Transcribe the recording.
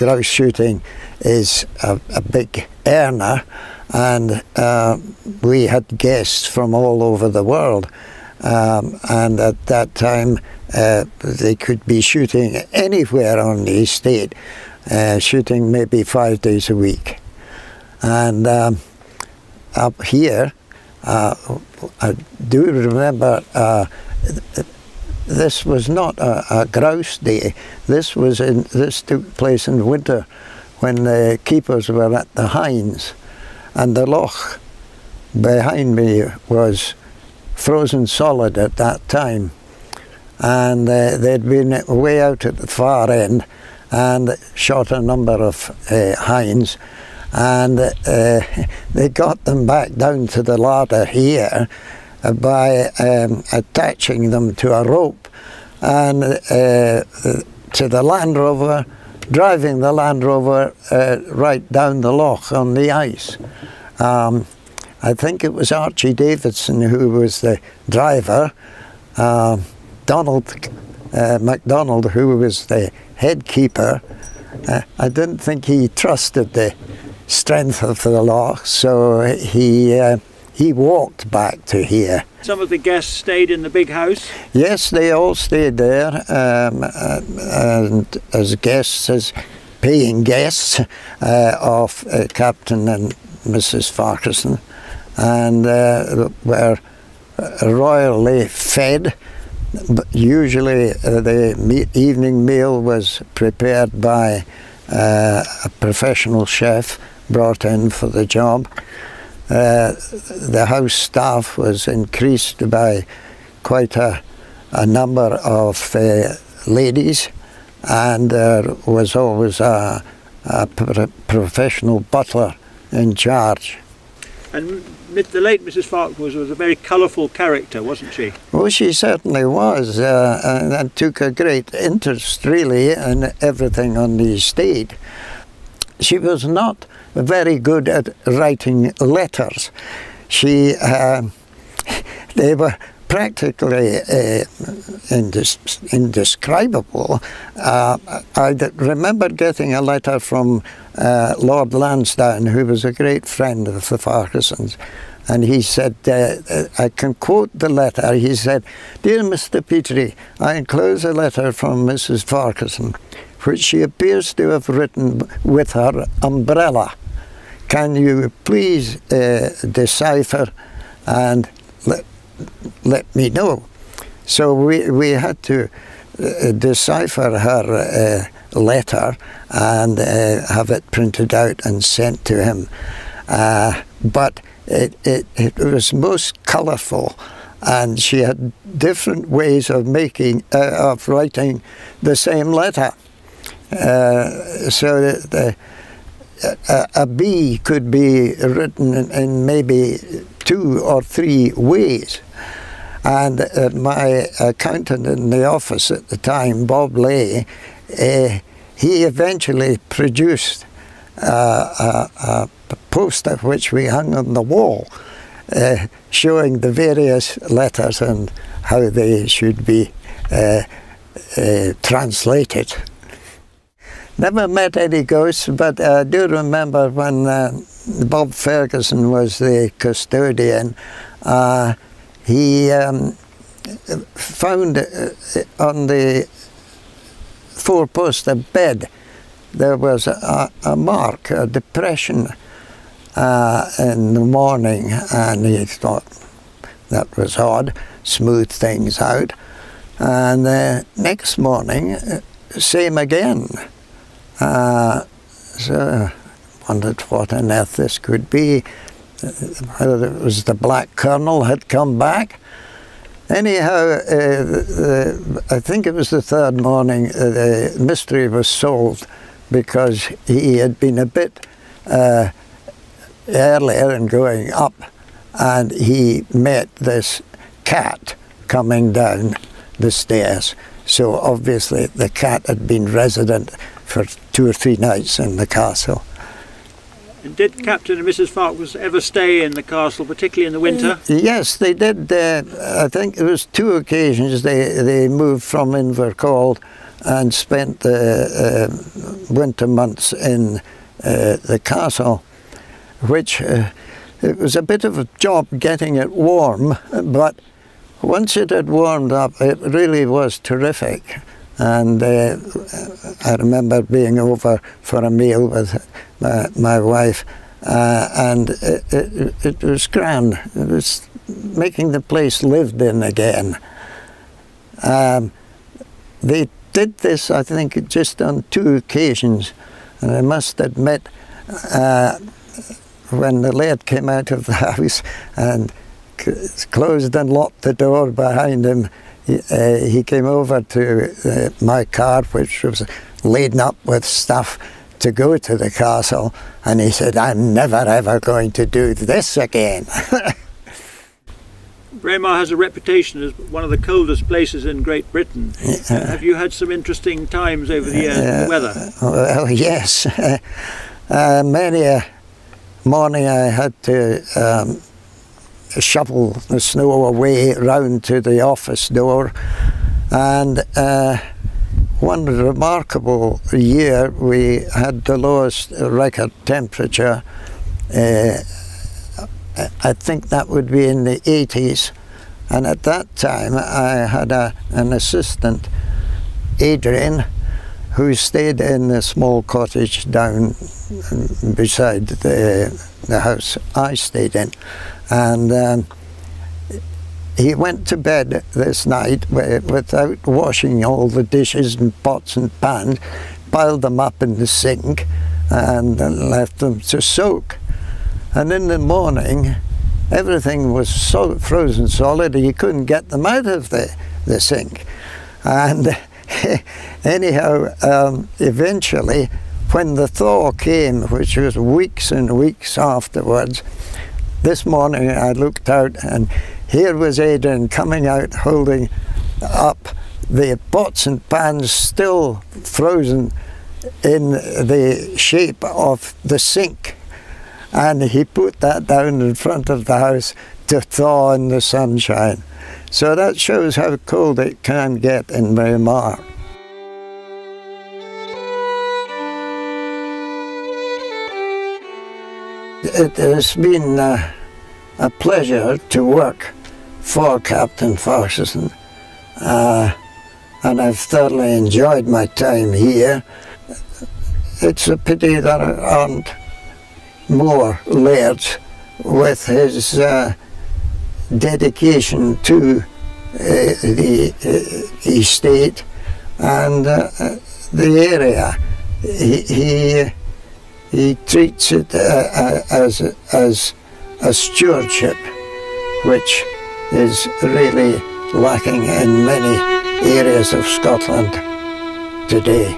grouse shooting is a big earner, and we had guests from all over the world, and at that time they could be shooting anywhere on the estate, shooting maybe 5 days a week. And up here, I do remember this was not a grouse day. This took place in winter when the keepers were at the Hinds, and the loch behind me was frozen solid at that time, and they'd been way out at the far end and shot a number of hinds, and they got them back down to the larder here by attaching them to a rope and to the Land Rover, driving the Land Rover right down the loch on the ice. I think it was Archie Davidson who was the driver, Donald MacDonald, who was the head keeper. I didn't think he trusted the strength of the loch, so he walked back to here. Some of the guests stayed in the big house? Yes, they all stayed there, and as guests, as paying guests of Captain and Mrs. Farquharson, and were royally fed. But usually the evening meal was prepared by a professional chef brought in for the job. The house staff was increased by quite a number of ladies, and there was always a professional butler in charge. And the late Mrs. Farquhar was a very colourful character, wasn't she? Oh, she certainly was, and took a great interest really in everything on the estate. She was not very good at writing letters. They were practically indescribable. I remember getting a letter from Lord Lansdowne, who was a great friend of the Farquharsons, and he said, I can quote the letter, he said, "Dear Mr. Petrie, I enclose a letter from Mrs. Farquharson, which she appears to have written with her umbrella. Can you please decipher and let me know?" So we had to decipher her letter and have it printed out and sent to him. But it was most colourful, and she had different ways of writing the same letter. So that a B could be written in maybe 2 or 3 ways. And my accountant in the office at the time, Bob Lay, he eventually produced a poster which we hung on the wall, showing the various letters and how they should be translated. Never met any ghosts, but I do remember when Bob Ferguson was the custodian, he found on the 4-poster bed there was a mark, a depression in the morning, and he thought that was odd, smoothed things out. And the next morning, same again. So wondered what on earth this could be, whether it was the Black Colonel had come back. Anyhow, I think it was the 3rd morning, the mystery was solved, because he had been a bit earlier in going up, and he met this cat coming down the stairs. So obviously the cat had been resident for 2 or 3 nights in the castle. And did Captain and Mrs. Farquhar ever stay in the castle, particularly in the winter? Yes, they did. I think it was 2 occasions they moved from Invercauld and spent the winter months in the castle, which it was a bit of a job getting it warm, but once it had warmed up, it really was terrific. And I remember being over for a meal with my wife, and it was grand. It was making the place lived in again. They did this, I think, just on 2 occasions, and I must admit, when the laird came out of the house and closed and locked the door behind him, he came over to my car, which was laden up with stuff to go to the castle, and he said, "I'm never ever going to do this again." Braemar has a reputation as one of the coldest places in Great Britain. Have you had some interesting times over the years with the weather? Well, yes. Many a morning I had to shovel the snow away round to the office door, and one remarkable year we had the lowest record temperature. I think that would be in the 80s, and at that time I had an assistant, Adrian, who stayed in a small cottage down beside the house I stayed in, and he went to bed this night without washing all the dishes and pots and pans, piled them up in the sink and left them to soak. And in the morning, everything was so frozen solid he couldn't get them out of the sink. And anyhow, eventually, when the thaw came, which was weeks and weeks afterwards, this morning I looked out and here was Adrian coming out holding up the pots and pans still frozen in the shape of the sink. And he put that down in front of the house to thaw in the sunshine. So that shows how cold it can get in Braemar. It has been a pleasure to work for Captain Ferguson, and I've thoroughly enjoyed my time here. It's a pity that there aren't more lairds with his dedication to the estate and the area. He treats it as a stewardship, which is really lacking in many areas of Scotland today.